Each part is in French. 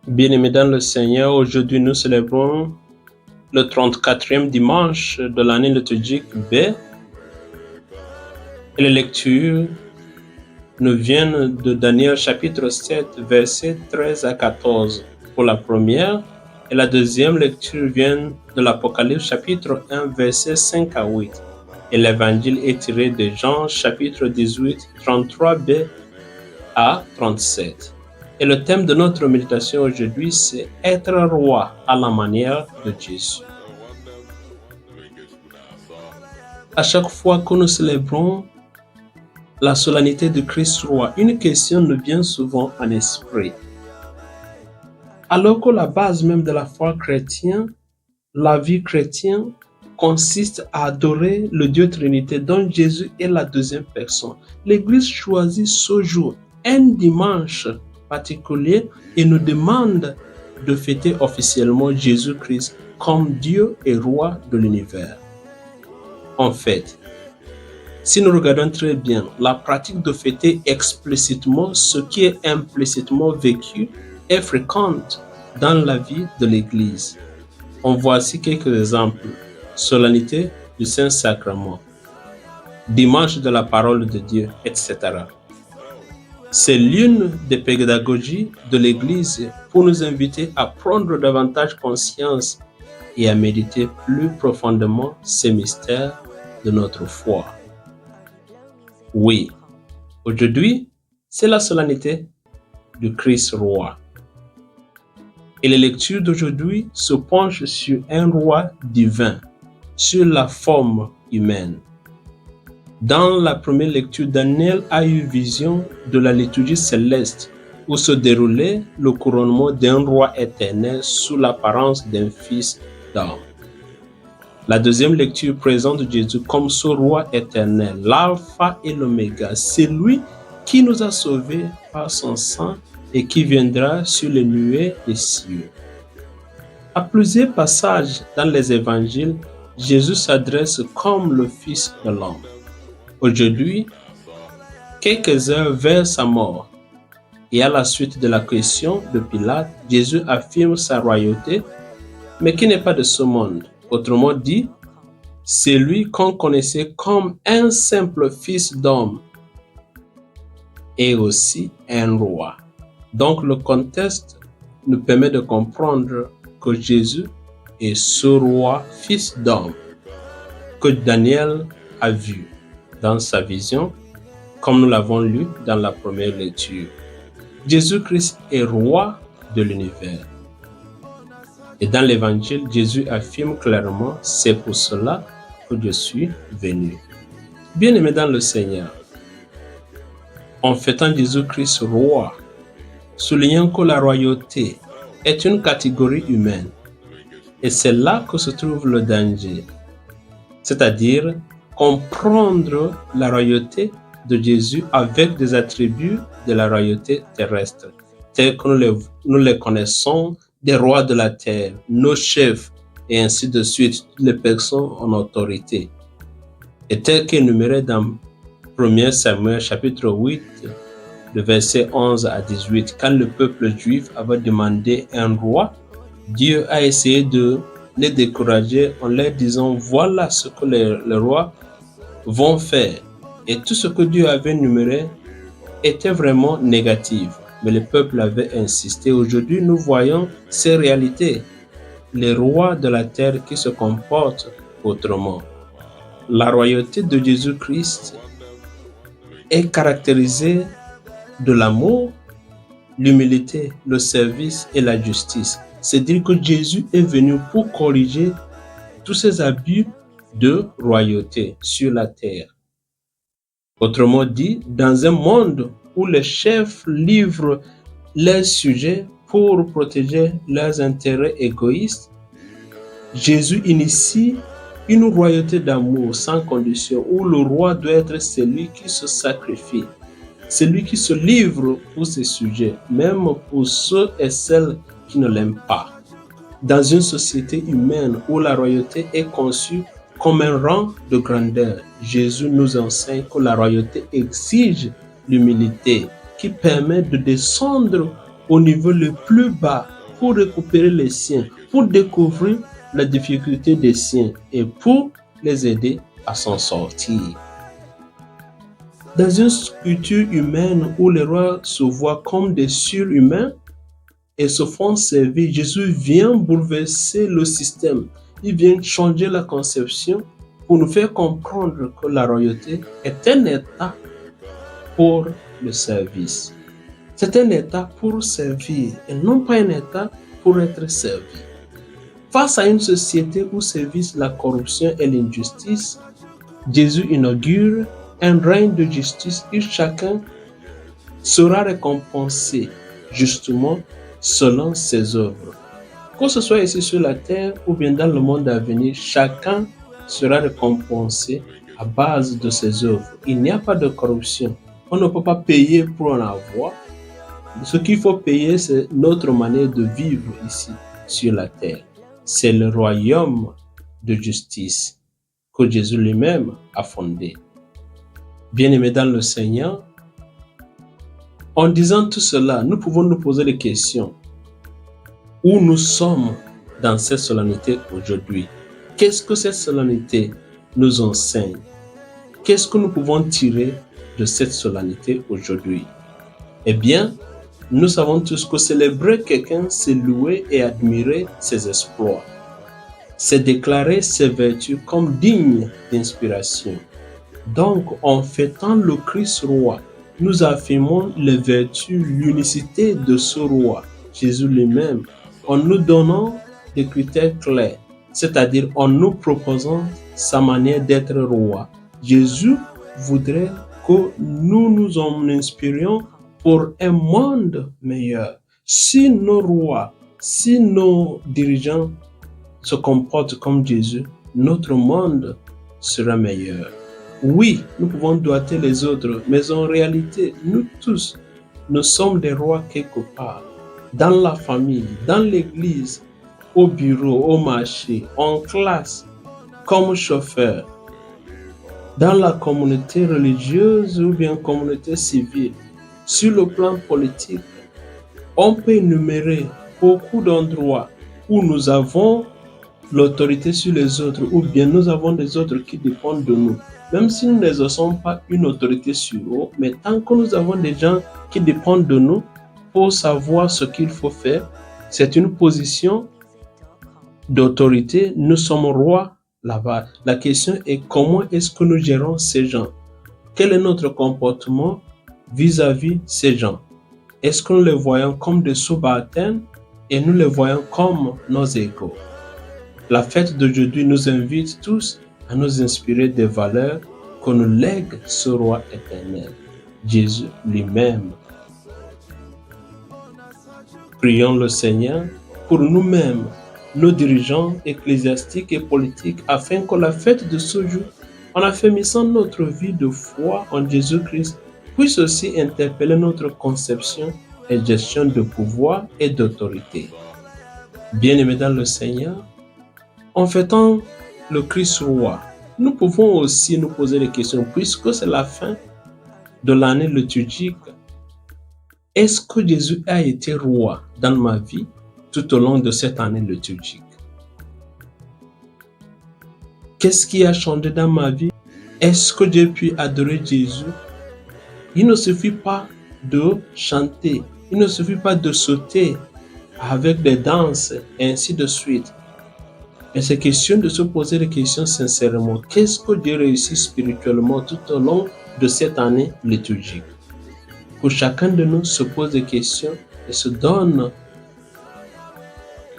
Bien-aimés dans le Seigneur, aujourd'hui nous célébrons le 34e dimanche de l'année liturgique B et les lectures nous viennent de Daniel chapitre 7, versets 13 à 14 pour la première, et la deuxième lecture vient de l'Apocalypse chapitre 1, versets 5 à 8. Et l'évangile est tiré de Jean chapitre 18, 33b à 37. Et le thème de notre méditation aujourd'hui, c'est être roi à la manière de Jésus. À chaque fois que nous célébrons la solennité de Christ roi, une question nous vient souvent en esprit. Alors que la base même de la foi chrétienne, la vie chrétienne, consiste à adorer le Dieu Trinité dont Jésus est la deuxième personne. L'Église choisit ce jour, un dimanche particulier, et nous demande de fêter officiellement Jésus-Christ comme Dieu et roi de l'univers. En fait, si nous regardons très bien, la pratique de fêter explicitement ce qui est implicitement vécu est fréquente dans la vie de l'Église. En voici quelques exemples. Solennité du Saint-Sacrement, dimanche de la parole de Dieu, etc. C'est l'une des pédagogies de l'Église pour nous inviter à prendre davantage conscience et à méditer plus profondément ces mystères de notre foi. Oui, aujourd'hui, c'est la solennité du Christ roi. Et les lectures d'aujourd'hui se penchent sur un roi divin, sur la forme humaine. Dans la première lecture, Daniel a eu vision de la liturgie céleste où se déroulait le couronnement d'un roi éternel sous l'apparence d'un fils d'homme. La deuxième lecture présente Jésus comme ce roi éternel, l'alpha et l'oméga. C'est lui qui nous a sauvés par son sang et qui viendra sur les nuées des cieux. À plusieurs passages dans les évangiles, Jésus s'adresse comme le Fils de l'homme. Aujourd'hui, quelques heures vers sa mort, et à la suite de la question de Pilate, Jésus affirme sa royauté, mais qui n'est pas de ce monde. Autrement dit, c'est lui qu'on connaissait comme un simple fils d'homme et aussi un roi. Donc le contexte nous permet de comprendre que Jésus est ce roi fils d'homme que Daniel a vu dans sa vision, comme nous l'avons lu dans la première lecture. Jésus-Christ est roi de l'univers. Et dans l'évangile, Jésus affirme clairement, c'est pour cela que je suis venu. Bien-aimés dans le Seigneur, en fêtant Jésus-Christ roi, soulignant que la royauté est une catégorie humaine, et c'est là que se trouve le danger, c'est-à-dire comprendre la royauté de Jésus avec des attributs de la royauté terrestre, tels que nous les connaissons, des rois de la terre, nos chefs, et ainsi de suite, les personnes en autorité. Et tel qu'énuméré dans 1 Samuel chapitre 8, le verset 11 à 18, quand le peuple juif avait demandé un roi, Dieu a essayé de les décourager en leur disant, voilà ce que les rois vont faire. Et tout ce que Dieu avait énuméré était vraiment négatif. Mais le peuple avait insisté. Aujourd'hui, nous voyons ces réalités. Les rois de la terre qui se comportent autrement. La royauté de Jésus-Christ est caractérisée de l'amour, l'humilité, le service et la justice. C'est-à-dire que Jésus est venu pour corriger tous ces abus de royauté sur la terre. Autrement dit, dans un monde où les chefs livrent leurs sujets pour protéger leurs intérêts égoïstes, Jésus initie une royauté d'amour sans condition où le roi doit être celui qui se sacrifie, celui qui se livre pour ses sujets, même pour ceux et celles qui ne l'aiment pas. Dans une société humaine où la royauté est conçue comme un rang de grandeur, Jésus nous enseigne que la royauté exige l'humilité qui permet de descendre au niveau le plus bas pour récupérer les siens, pour découvrir la difficulté des siens et pour les aider à s'en sortir. Dans une culture humaine où les rois se voient comme des surhumains et se font servir, Jésus vient bouleverser le système. Il vient changer la conception pour nous faire comprendre que la royauté est un état pour le service. C'est un état pour servir et non pas un état pour être servi. Face à une société où sévissent la corruption et l'injustice, Jésus inaugure un règne de justice où chacun sera récompensé justement selon ses œuvres. Que ce soit ici sur la terre ou bien dans le monde à venir, chacun sera récompensé à base de ses œuvres. Il n'y a pas de corruption. On ne peut pas payer pour en avoir. Ce qu'il faut payer, c'est notre manière de vivre ici sur la terre. C'est le royaume de justice que Jésus lui-même a fondé. Bien-aimés dans le Seigneur, en disant tout cela, nous pouvons nous poser des questions. Où nous sommes dans cette solennité aujourd'hui? Qu'est-ce que cette solennité nous enseigne? Qu'est-ce que nous pouvons tirer de cette solennité aujourd'hui? Eh bien, nous savons tous que célébrer quelqu'un, c'est louer et admirer ses exploits. C'est déclarer ses vertus comme dignes d'inspiration. Donc, en fêtant le Christ roi, nous affirmons les vertus, l'unicité de ce roi, Jésus lui-même, en nous donnant des critères clairs, c'est-à-dire en nous proposant sa manière d'être roi. Jésus voudrait que nous nous en inspirions pour un monde meilleur. Si nos rois, si nos dirigeants se comportent comme Jésus, notre monde sera meilleur. Oui, nous pouvons doiter les autres, mais en réalité, nous tous, nous sommes des rois quelque part, dans la famille, dans l'église, au bureau, au marché, en classe, comme chauffeur, dans la communauté religieuse ou bien communauté civile, sur le plan politique. On peut énumérer beaucoup d'endroits où nous avons l'autorité sur les autres ou bien nous avons des autres qui dépendent de nous. Même si nous n'exerçons pas une autorité sur eux, mais tant que nous avons des gens qui dépendent de nous pour savoir ce qu'il faut faire, c'est une position d'autorité. Nous sommes rois là-bas. La question est comment est-ce que nous gérons ces gens? Quel est notre comportement vis-à-vis ces gens? Est-ce que nous les voyons comme des subalternes et nous les voyons comme nos égaux? La fête d'aujourd'hui nous invite tous à nous inspirer des valeurs que nous lègue ce roi éternel, Jésus lui-même. Prions le Seigneur pour nous-mêmes, nos dirigeants ecclésiastiques et politiques, afin que la fête de ce jour, en affermissant notre vie de foi en Jésus-Christ, puisse aussi interpeller notre conception et gestion de pouvoir et d'autorité. Bien-aimés dans le Seigneur, en fêtant le Christ roi, nous pouvons aussi nous poser des questions, puisque c'est la fin de l'année liturgique. Est-ce que Jésus a été roi dans ma vie tout au long de cette année liturgique? Qu'est-ce qui a changé dans ma vie? Est-ce que j'ai pu adorer Jésus? Il ne suffit pas de chanter, il ne suffit pas de sauter avec des danses et ainsi de suite. Mais c'est question de se poser des questions sincèrement. Qu'est-ce que j'ai réussi spirituellement tout au long de cette année liturgique? Que chacun de nous se pose des questions et se donne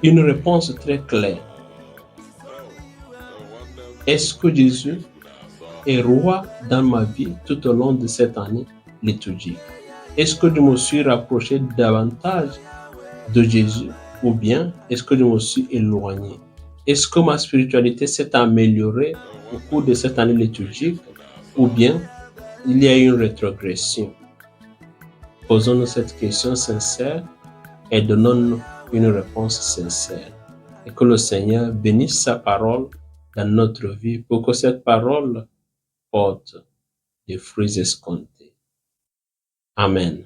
une réponse très claire. Est-ce que Jésus est roi dans ma vie tout au long de cette année liturgique? Est-ce que je me suis rapproché davantage de Jésus ou bien est-ce que je me suis éloigné? Est-ce que ma spiritualité s'est améliorée au cours de cette année liturgique ou bien il y a une rétrogression? Posons-nous cette question sincère et donnons-nous une réponse sincère. Et que le Seigneur bénisse sa parole dans notre vie pour que cette parole porte des fruits escomptés. Amen.